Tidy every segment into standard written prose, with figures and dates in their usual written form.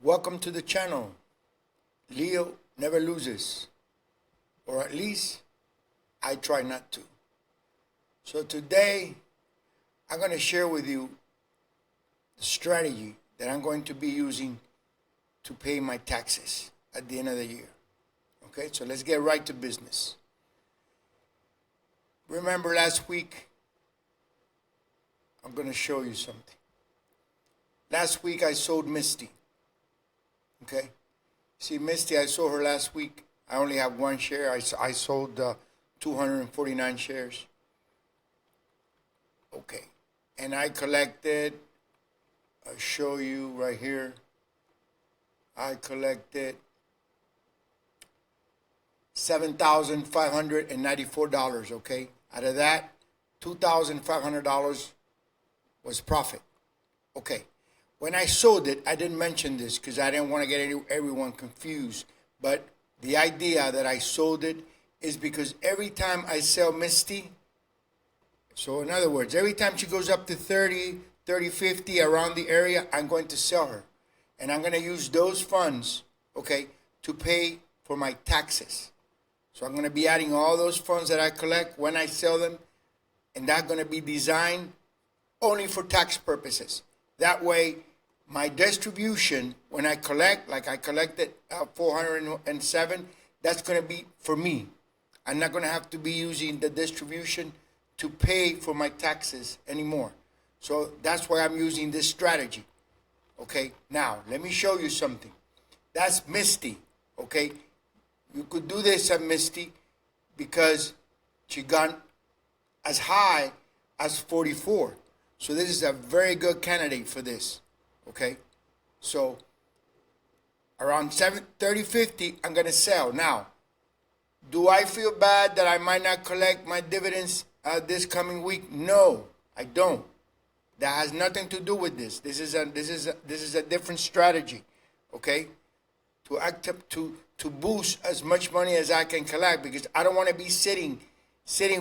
Welcome to the channel. Leo never loses, or at least I try not to. So today I'm going to share with you the strategy that I'm going to be using to pay my taxes at the end of the year. Okay, so let's get right to business. Remember last week, I'm going to show you something. Last week I sold Misty. Okay, see Misty, I sold her last week. I only have one share. I sold 249 shares. Okay, and I collected, I'll show you right here. I collected $7,594, okay? Out of that, $2,500 was profit. Okay, when I sold it, I didn't mention this because I didn't want to get everyone confused. But the idea that I sold it is because every time I sell Misty, so in other words, every time she goes up to 30, 50, around the area, I'm going to sell her. And I'm going to use those funds, okay, to pay for my taxes. So I'm going to be adding all those funds that I collect when I sell them, and that's going to be designed only for tax purposes. That way, my distribution, when I collect, like I collected 407, that's going to be for me. I'm not going to have to be using the distribution to pay for my taxes anymore. So that's why I'm using this strategy. Okay, now let me show you something. That's Misty. Okay, you could do this at Misty because she got as high as 44. So this is a very good candidate for this. Okay, so around 30, 50, I'm going to sell. Now, do I feel bad that I might not collect my dividends this coming week? No, I don't. That has nothing to do with this. This is a different strategy, okay? To boost as much money as I can collect, because I don't want to be sitting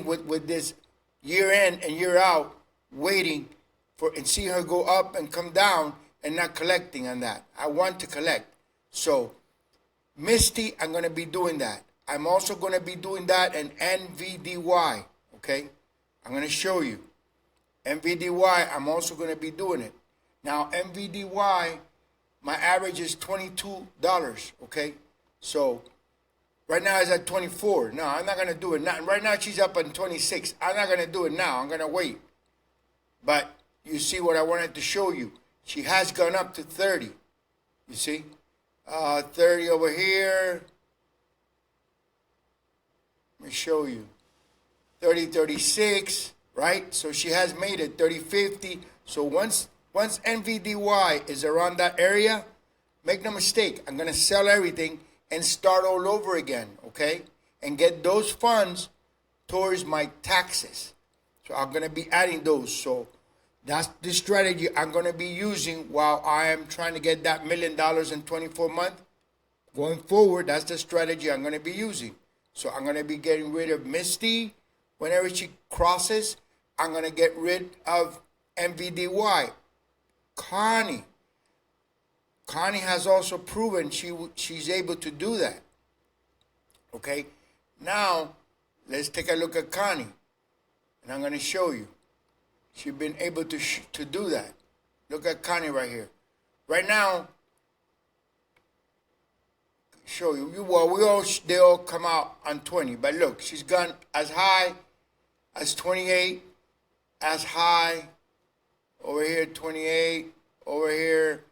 with this year in and year out waiting for and see her go up and come down and not collecting on that. I want to collect. So Misty, I'm going to be doing that. I'm also going to be doing that in NVDY, okay? I'm going to show you. NVDY, I'm also going to be doing it. Now, NVDY, my average is $22, okay? So, right now it's at 24. No, I'm not going to do it now. Right now she's up on 26. I'm not going to do it now. I'm going to wait. But you see what I wanted to show you. She has gone up to 30. You see? 30 over here. Let me show you. 30, 36. Right? So she has made it 30, 50. So once NVDY is around that area, make no mistake, I'm going to sell everything and start all over again, okay? And get those funds towards my taxes. So I'm going to be adding those. So that's the strategy I'm going to be using while I am trying to get that $1 million in 24 months. Going forward, that's the strategy I'm going to be using. So I'm going to be getting rid of Misty. Whenever she crosses, I'm going to get rid of NVDY. Connie has also proven she's able to do that. Okay, now let's take a look at Connie, and I'm going to show you. She's been able to do that. Look at Connie right here. Right now, show you. Well, they all come out on 20, but look, she's gone as high as 28, as high over here 28, over here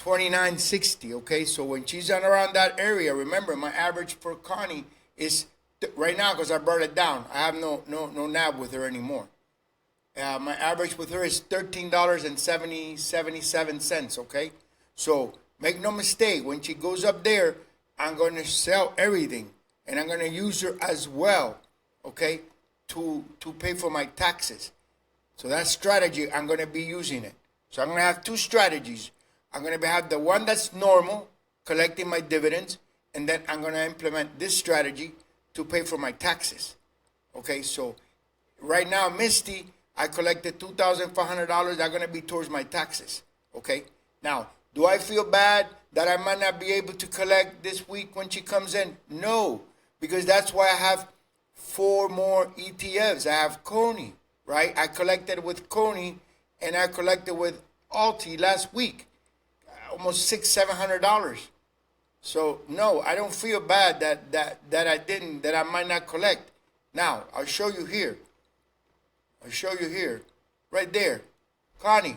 29.60. Okay, so when she's on around that area, remember my average for Connie is right now, because I brought it down, I have no NAB with her anymore. My average with her is $13.77. Okay, so make no mistake, when she goes up there, I'm going to sell everything, and I'm going to use her as well, okay, to pay for my taxes. So that strategy, I'm going to be using it. So I'm going to have two strategies. I'm going to have the one that's normal, collecting my dividends, and then I'm going to implement this strategy to pay for my taxes. Okay, so right now, Misty, I collected $2,500. That's going to be towards my taxes. Okay, now Do I feel bad that I might not be able to collect this week when she comes in? No, because that's why I have 4 more ETFs. I have Connie, right? I collected with Connie and I collected with Alti last week, almost $600-700. So no, I don't feel bad that I might not collect. Now I'll show you here. Right there, Connie,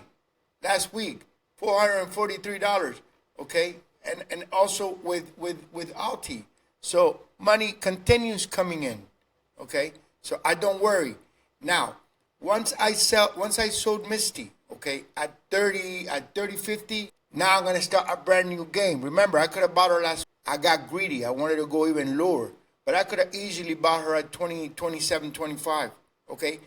last week, $443. Okay, and also with Alti. So money continues coming in. Okay, so I don't worry. Now, once I sold Misty, okay, at 30.50. Now I'm gonna start a brand new game. Remember, I could have bought her last. I got greedy. I wanted to go even lower, but I could have easily bought her at 20, 27, 25. Okay.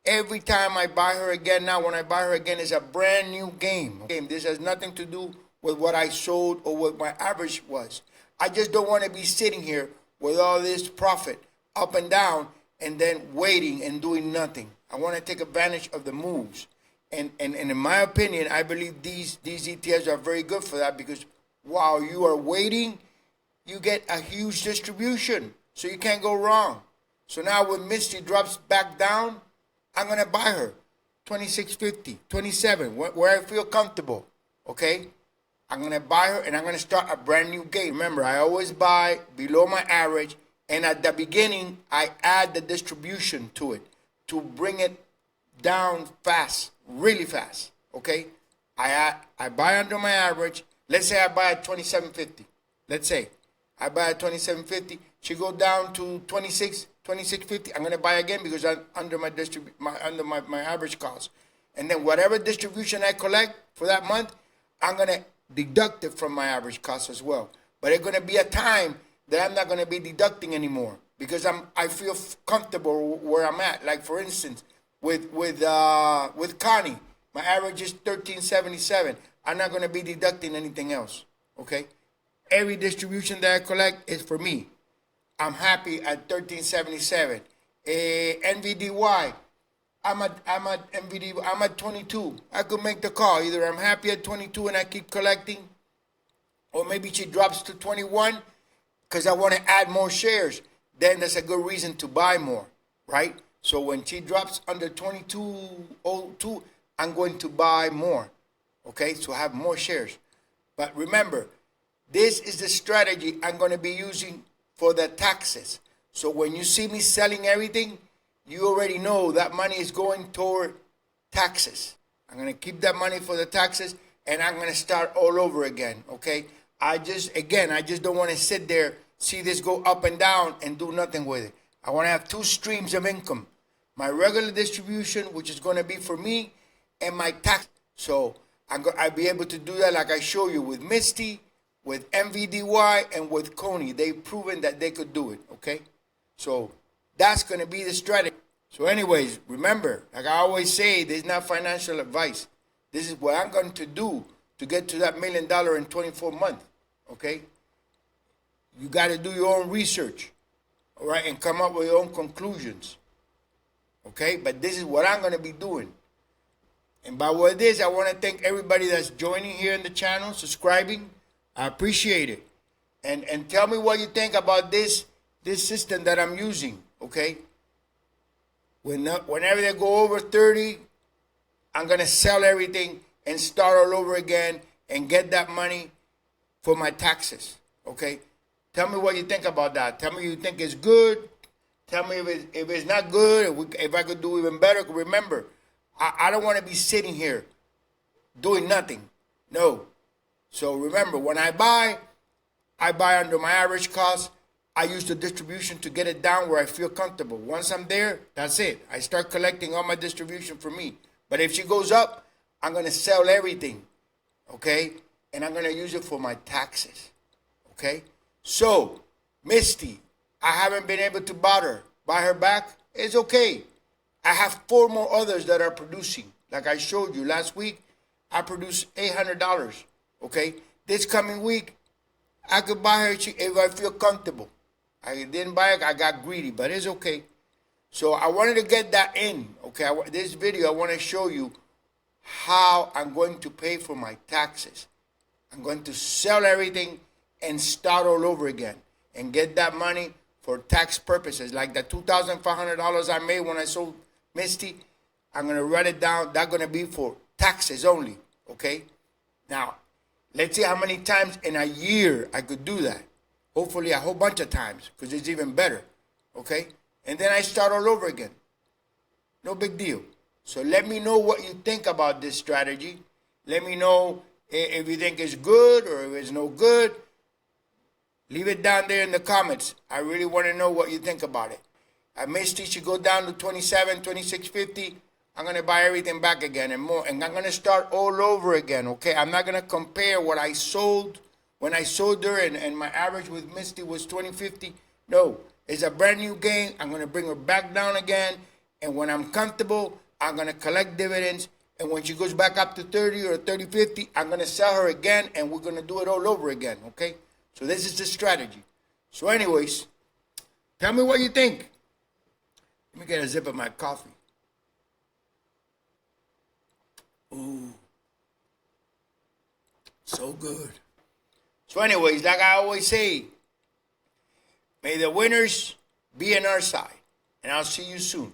Every time I buy her again, now when I buy her again, it's a brand new game. This has nothing to do with what I sold or what my average was. I just don't want to be sitting here with all this profit up and down and then waiting and doing nothing. I want to take advantage of the moves. And in my opinion, I believe these ETFs are very good for that, because while you are waiting, you get a huge distribution. So you can't go wrong. So now when Misty drops back down, I'm going to buy her 26.50, 27, where I feel comfortable. Okay? I'm going to buy her and I'm going to start a brand new game. Remember, I always buy below my average. And at the beginning, I add the distribution to it to bring it down fast, really fast. Okay? I buy under my average. Let's say I buy at 27.50. Let's say I buy at 27.50. She go down to 26.50. I'm gonna buy again because I'm under my average cost. And then whatever distribution I collect for that month, I'm gonna deduct it from my average cost as well. But it's gonna be a time that I'm not gonna be deducting anymore because I feel comfortable where I'm at. Like for instance, with Connie, my average is 13.77. I'm not gonna be deducting anything else. Okay, every distribution that I collect is for me. I'm happy at 13.77. NVDY, I'm at NVDY. I'm at 22. I could make the call. Either I'm happy at 22 and I keep collecting, or maybe she drops to 21 because I want to add more shares. Then that's a good reason to buy more, right? So when she drops under 22.02, I'm going to buy more. Okay, so I have more shares. But remember, this is the strategy I'm going to be using for the taxes. So when you see me selling everything, you already know that money is going toward taxes. I'm going to keep that money for the taxes and I'm going to start all over again, okay? I just don't want to sit there, see this go up and down and do nothing with it. I want to have 2 streams of income. My regular distribution, which is going to be for me, and my tax. So I'll be able to do that like I show you with Misty, with NVDY, and with Connie. They've proven that they could do it, okay? So that's going to be the strategy. So anyways, remember, like I always say, this is not financial advice. This is what I'm going to do to get to that $1 million in 24 months, okay? You got to do your own research, all right, and come up with your own conclusions, okay? But this is what I'm going to be doing. And by what it is, I want to thank everybody that's joining here in the channel, subscribing. I appreciate it. And tell me what you think about this system that I'm using, okay? Whenever they go over 30, I'm going to sell everything and start all over again and get that money for my taxes, okay? Tell me what you think about that. Tell me you think it's good. Tell me if it's not good, if I could do even better. Remember, I don't want to be sitting here doing nothing. No. So remember, when I buy under my average cost. I use the distribution to get it down where I feel comfortable. Once I'm there, that's it. I start collecting all my distribution for me. But if she goes up, I'm going to sell everything, okay? And I'm going to use it for my taxes, okay? So, Misty, I haven't been able to buy her back. It's okay. I have 4 more others that are producing. Like I showed you last week, I produced $800, okay? This coming week, I could buy her if I feel comfortable. I didn't buy it. I got greedy, but it's okay. So I wanted to get that in, okay? This video, I want to show you how I'm going to pay for my taxes. I'm going to sell everything and start all over again and get that money for tax purposes. Like the $2,500 I made when I sold Misty, I'm going to write it down. That's going to be for taxes only, okay? Now, let's see how many times in a year I could do that. Hopefully a whole bunch of times, because it's even better, okay? And then I start all over again. No big deal. So let me know what you think about this strategy. Let me know if you think it's good or if it's no good. Leave it down there in the comments. I really want to know what you think about it. I Misty should go down to 27, 26.50. I'm going to buy everything back again and more. And I'm going to start all over again, okay? I'm not going to compare what I sold when I sold her and my average with Misty was 20.50. No, it's a brand new game. I'm going to bring her back down again. And when I'm comfortable, I'm going to collect dividends. And when she goes back up to 30 or 30.50, I'm going to sell her again. And we're going to do it all over again, okay? So this is the strategy. So anyways, tell me what you think. Let me get a sip of my coffee. Ooh, so good. So anyways, like I always say, may the winners be on our side. And I'll see you soon.